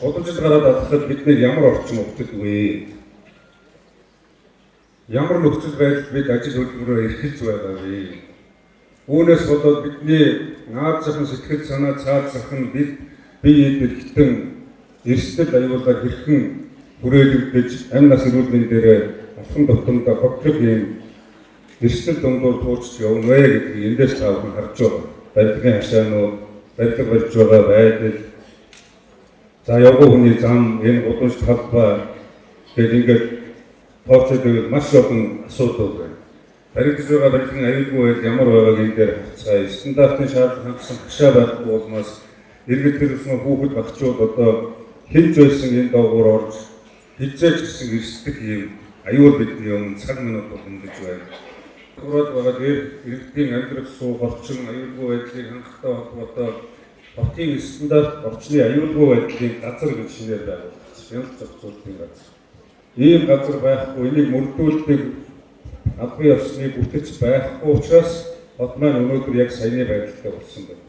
Удамжид гараад алхахад бид нэг ямар орчин өгдөг вэ? Ямар нөхцөл байдалд бид ажил хөдөлмөрөөр эрхэлж байгаа вэ? Үүнээс болоод бидний наад зах нь сэтгэл санаа цаад зах нь бид бие эдгэрхтэн эрсдэл аюулаар хэрхэн хүрээлэгдэж амь нас эрүүл мэндийн дээр алхам тутамдаа бодлого юм эрсдэл дундуур туучж явна вэ гэдгийг эндээс таавхан харж байгаа. Барилгын хашаанууд, барилга барьж байгаа байдал, за явган хүний зам, энэ гудамж талбай гэдэг ингээд тооцоод байвал маш олон асуудал байна. Баригдаж байгаа барилгын аюулгүй байдал ямар байгааг энэ дээр харцгаая. Стандартын шаардлага хангасан хашаа байхгүй болмоос иргэд төрсөн хүүхэд багчууд одоо хинж байсан энэ доогуур орж хизээж гисэн эрсдэх юм аюул бидний өмнө цаг минут болгоомж байна. Тураад байгаа дээр иргэдийн амьдрах суух орчин аюулгүй байдлыг хангахтай холбоотой хотын стандарт орчны аюулгүй байдлын газар гэж шинээр байгуулагдсан. Янз зохицуулалтын газар. Ийм газар байхгүй, энийг мөрдүүлдэг албан ёсны бүтэц байхгүй учраас хот маань өнөөдөр яг саяны байдалтай болсон байна.